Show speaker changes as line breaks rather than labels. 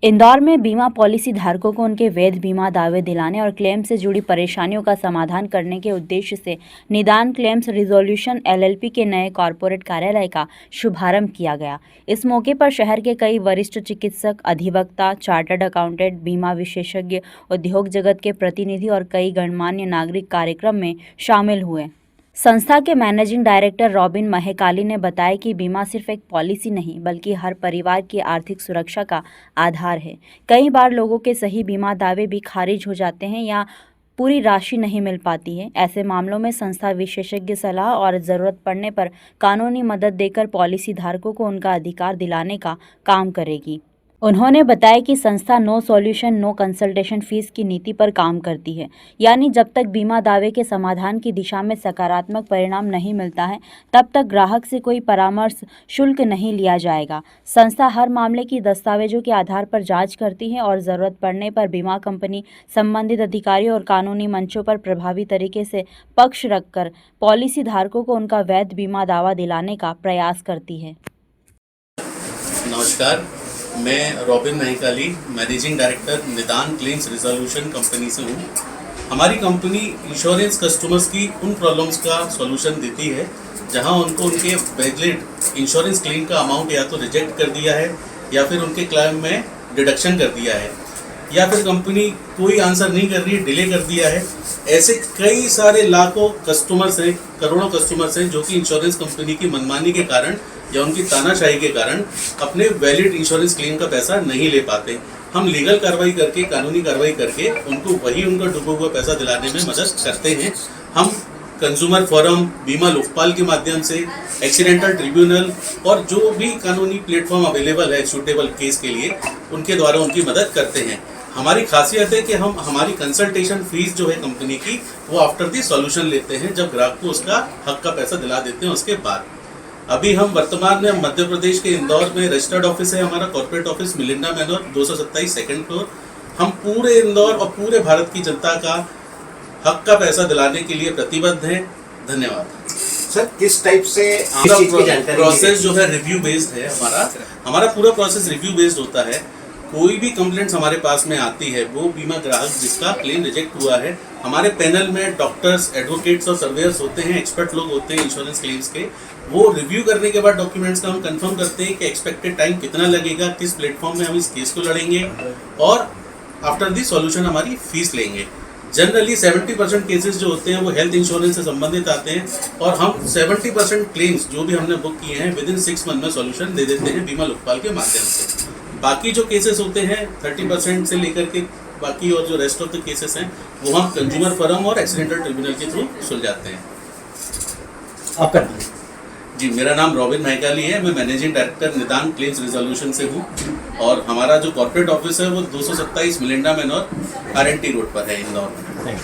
इंदौर में बीमा पॉलिसी धारकों को उनके वैध बीमा दावे दिलाने और क्लेम से जुड़ी परेशानियों का समाधान करने के उद्देश्य से निदान क्लेम्स रिजोल्यूशन एलएलपी के नए कॉरपोरेट कार्यालय का शुभारंभ किया गया। इस मौके पर शहर के कई वरिष्ठ चिकित्सक, अधिवक्ता, चार्टर्ड अकाउंटेंट, बीमा विशेषज्ञ, उद्योग जगत के प्रतिनिधि और कई गणमान्य नागरिक कार्यक्रम में शामिल हुए। संस्था के मैनेजिंग डायरेक्टर रॉबिन महकाली ने बताया कि बीमा सिर्फ एक पॉलिसी नहीं बल्कि हर परिवार की आर्थिक सुरक्षा का आधार है। कई बार लोगों के सही बीमा दावे भी खारिज हो जाते हैं या पूरी राशि नहीं मिल पाती है। ऐसे मामलों में संस्था विशेषज्ञ सलाह और ज़रूरत पड़ने पर कानूनी मदद देकर पॉलिसी धारकों को उनका अधिकार दिलाने का काम करेगी। उन्होंने बताया कि संस्था no solution no consultation fees की नीति पर काम करती है, यानी जब तक बीमा दावे के समाधान की दिशा में सकारात्मक परिणाम नहीं मिलता है तब तक ग्राहक से कोई परामर्श शुल्क नहीं लिया जाएगा। संस्था हर मामले की दस्तावेजों के आधार पर जांच करती है और ज़रूरत पड़ने पर बीमा कंपनी, संबंधित अधिकारियों और कानूनी मंचों पर प्रभावी तरीके से पक्ष रखकर पॉलिसी धारकों को उनका वैध बीमा दावा दिलाने का प्रयास करती है।
नमस्कार, मैं रॉबिन महकाली, मैनेजिंग डायरेक्टर निदान क्लेम्स रिजोल्यूशन कंपनी से हूँ। हमारी कंपनी इंश्योरेंस कस्टमर्स की उन प्रॉब्लम्स का सॉल्यूशन देती है जहां उनको उनके वैलिड इंश्योरेंस क्लेम का अमाउंट या तो रिजेक्ट कर दिया है या फिर उनके क्लेम में डिडक्शन कर दिया है या फिर कंपनी कोई आंसर नहीं कर रही है, डिले कर दिया है। ऐसे कई सारे लाखों कस्टमर्स हैं, करोड़ों कस्टमर्स हैं जो कि इंश्योरेंस कंपनी की मनमानी के कारण या उनकी तानाशाही के कारण अपने वैलिड इंश्योरेंस क्लेम का पैसा नहीं ले पाते। हम लीगल कार्रवाई करके, कानूनी कार्रवाई करके उनको वही उनका डूबा हुआ पैसा दिलाने में मदद करते हैं। हम कंज्यूमर फोरम, बीमा लोकपाल के माध्यम से, एक्सीडेंटल ट्रिब्यूनल और जो भी कानूनी प्लेटफॉर्म अवेलेबल है सूटेबल केस के लिए, उनके द्वारा उनकी मदद करते हैं। हमारी खासियत है कि हम हमारी कंसल्टेशन फीस जो है कंपनी की, वो आफ्टर दी सॉल्यूशन लेते हैं, जब ग्राहक को उसका हक का पैसा दिला देते हैं उसके बाद। अभी हम वर्तमान में मध्य प्रदेश के इंदौर में रजिस्टर्ड ऑफिस है हमारा, corporate office Melinda manner 227 second floor. हम पूरे इंदौर और पूरे भारत की जनता का हक का पैसा दिलाने के लिए प्रतिबद्ध हैं। धन्यवाद
सर। किस टाइप से
प्रोसेस जो है रिव्यू बेस्ड है हमारा पूरा प्रोसेस रिव्यू बेस्ड होता है। कोई भी कंप्लेंट्स हमारे पास में आती है, वो बीमा ग्राहक जिसका क्लेम रिजेक्ट हुआ है, हमारे पैनल में डॉक्टर्स, एडवोकेट्स और सर्वेयर्स होते हैं, एक्सपर्ट लोग होते हैं इंश्योरेंस क्लेम्स के। वो रिव्यू करने के बाद डॉक्यूमेंट्स का हम कंफर्म करते हैं कि एक्सपेक्टेड टाइम कितना लगेगा, किस प्लेटफॉर्म में हम इस केस को लड़ेंगे और आफ्टर दी सॉल्यूशन हमारी फीस लेंगे। जनरली 70% केसेस जो होते हैं वो हेल्थ इंश्योरेंस से संबंधित आते हैं और हम 70% क्लेम्स जो भी हमने बुक किए हैं विद इन 6 मंथ में सॉल्यूशन दे देते हैं बीमा लोकपाल के माध्यम से। बाकी जो केसेस होते हैं 30% से लेकर के बाकी और जो रेस्ट ऑफ द केसेस हैं वो हम कंज्यूमर फोरम और एक्सीडेंटल ट्रिब्यूनल के थ्रू सुलझाते हैं।
आपका
जी, मेरा नाम रॉबिन महकाली है, मैं मैनेजिंग डायरेक्टर निदान क्लेम्स रिजोल्यूशन से हूँ और हमारा जो कॉर्पोरेट ऑफिस है वो 227 मिलिंडा मैनर RNT रोड पर है इंदौर में।